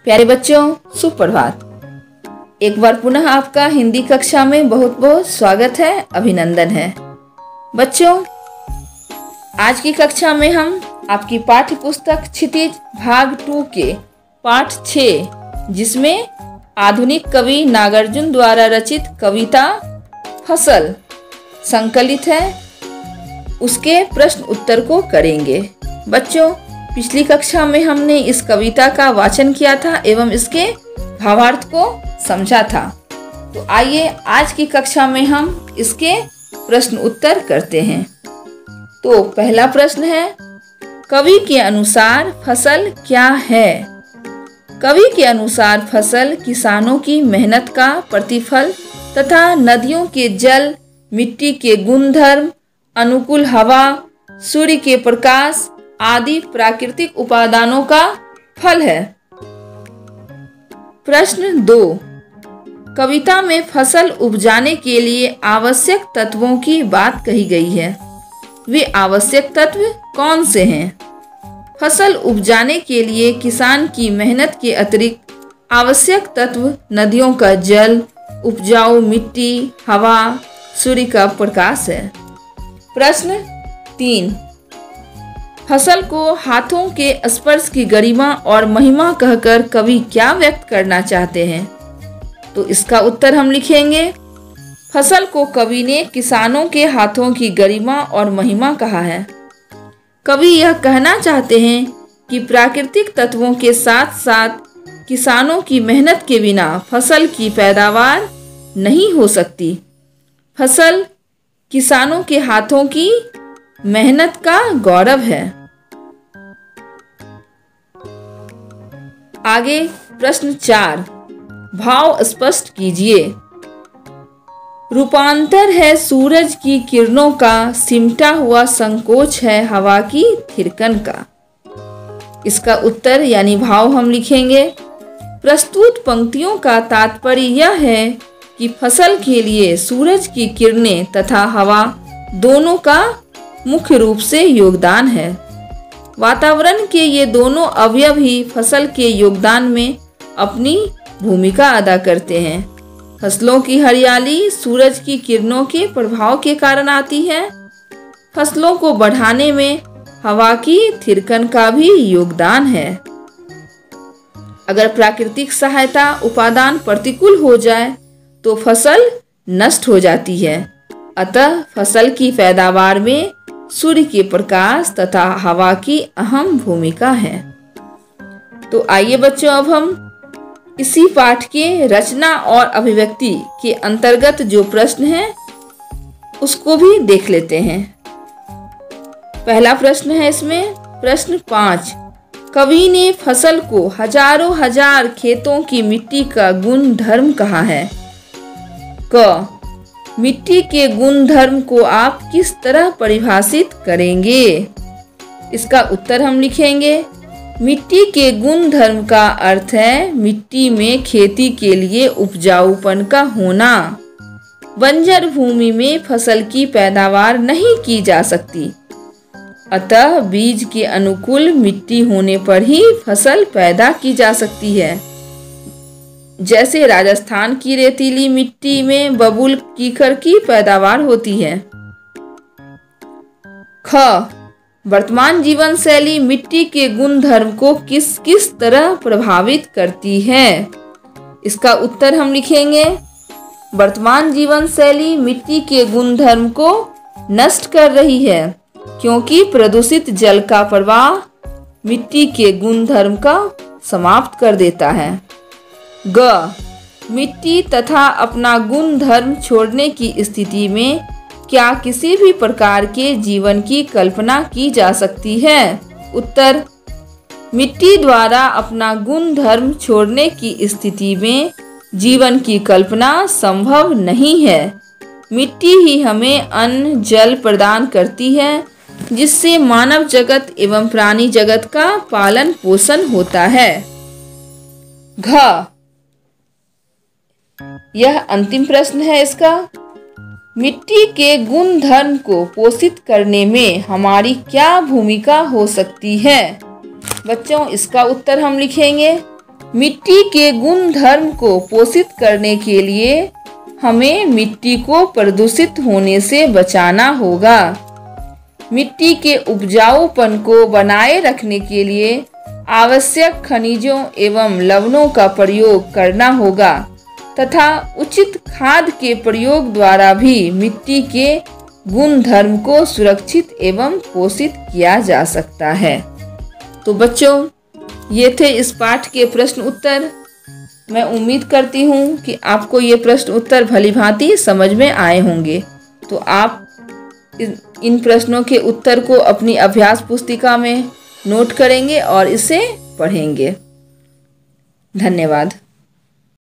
प्यारे बच्चों, सुप्रभात। एक बार पुनः आपका हिंदी कक्षा में बहुत बहुत स्वागत है, अभिनंदन है। बच्चों, आज की कक्षा में हम आपकी पाठ्य पुस्तक क्षितिज भाग 2 के पाठ 6, जिसमें आधुनिक कवि नागार्जुन द्वारा रचित कविता फसल संकलित है, उसके प्रश्न उत्तर को करेंगे। बच्चों, पिछली कक्षा में हमने इस कविता का वाचन किया था एवं इसके भावार्थ को समझा था। तो आइए आज की कक्षा में हम इसके प्रश्न उत्तर करते हैं। तो पहला प्रश्न है, कवि के अनुसार फसल क्या है? कवि के अनुसार फसल किसानों की मेहनत का प्रतिफल तथा नदियों के जल, मिट्टी के गुणधर्म, अनुकूल हवा, सूर्य के प्रकाश आदि प्राकृतिक उपादानों का फल है। प्रश्न 2, कविता में फसल उपजाने के लिए आवश्यक तत्वों की बात कही गई है। वे आवश्यक तत्व कौन से हैं? फसल उपजाने के लिए किसान की मेहनत के अतिरिक्त आवश्यक तत्व नदियों का जल, उपजाऊ मिट्टी, हवा, सूर्य का प्रकाश है। प्रश्न 3, फसल को हाथों के स्पर्श की गरिमा और महिमा कहकर कवि क्या व्यक्त करना चाहते हैं? तो इसका उत्तर हम लिखेंगे, फसल को कवि ने किसानों के हाथों की गरिमा और महिमा कहा है। कवि यह कहना चाहते हैं कि प्राकृतिक तत्वों के साथ साथ किसानों की मेहनत के बिना फसल की पैदावार नहीं हो सकती। फसल किसानों के हाथों की मेहनत का गौरव है। आगे प्रश्न 4, भाव स्पष्ट कीजिए। रूपांतर है सूरज की किरणों का, सिमटा हुआ संकोच है हवा की थिरकन का। इसका उत्तर यानी भाव हम लिखेंगे, प्रस्तुत पंक्तियों का तात्पर्य यह है कि फसल के लिए सूरज की किरणें तथा हवा दोनों का मुख्य रूप से योगदान है। वातावरण के ये दोनों अवयव ही फसल के योगदान में अपनी भूमिका अदा करते हैं। फसलों की हरियाली सूरज की किरणों के प्रभाव के कारण आती है। फसलों को बढ़ाने में हवा की थिरकन का भी योगदान है। अगर प्राकृतिक सहायता उपादान प्रतिकूल हो जाए तो फसल नष्ट हो जाती है। अतः फसल की पैदावार में सूर्य के प्रकाश तथा हवा की अहम भूमिका है। तो आइए बच्चों, अब हम इसी पाठ के रचना और अभिव्यक्ति के अंतर्गत जो प्रश्न है उसको भी देख लेते हैं। पहला प्रश्न है इसमें, प्रश्न 5, कवि ने फसल को हजारों हजार खेतों की मिट्टी का गुण धर्म कहा है। क, मिट्टी के गुण धर्म को आप किस तरह परिभाषित करेंगे? इसका उत्तर हम लिखेंगे, मिट्टी के गुण धर्म का अर्थ है मिट्टी में खेती के लिए उपजाऊपन का होना। बंजर भूमि में फसल की पैदावार नहीं की जा सकती, अतः बीज के अनुकूल मिट्टी होने पर ही फसल पैदा की जा सकती है। जैसे राजस्थान की रेतीली मिट्टी में बबूल कीकर की पैदावार होती है। ख, वर्तमान जीवन शैली मिट्टी के गुण धर्म को किस किस तरह प्रभावित करती है? इसका उत्तर हम लिखेंगे, वर्तमान जीवन शैली मिट्टी के गुण धर्म को नष्ट कर रही है, क्योंकि प्रदूषित जल का प्रवाह मिट्टी के गुण धर्म का समाप्त कर देता है। ग, मिट्टी तथा अपना गुण धर्म छोड़ने की स्थिति में क्या किसी भी प्रकार के जीवन की कल्पना की जा सकती है? उत्तर, मिट्टी द्वारा अपना गुण धर्म छोड़ने की स्थिति में जीवन की कल्पना संभव नहीं है। मिट्टी ही हमें अन्न जल प्रदान करती है, जिससे मानव जगत एवं प्राणी जगत का पालन पोषण होता है। घ, यह अंतिम प्रश्न है इसका, मिट्टी के गुण धर्म को पोषित करने में हमारी क्या भूमिका हो सकती है? बच्चों, इसका उत्तर हम लिखेंगे। मिट्टी के गुण धर्म को पोषित करने के लिए हमें मिट्टी को प्रदूषित होने से बचाना होगा। मिट्टी के उपजाऊपन को बनाए रखने के लिए आवश्यक खनिजों एवं लवणों का प्रयोग करना होगा तथा उचित खाद के प्रयोग द्वारा भी मिट्टी के गुण धर्म को सुरक्षित एवं पोषित किया जा सकता है। तो बच्चों, ये थे इस पाठ के प्रश्न उत्तर। मैं उम्मीद करती हूँ कि आपको ये प्रश्न उत्तर भलीभांति समझ में आए होंगे। तो आप इन प्रश्नों के उत्तर को अपनी अभ्यास पुस्तिका में नोट करेंगे और इसे पढ़ेंगे। धन्यवाद।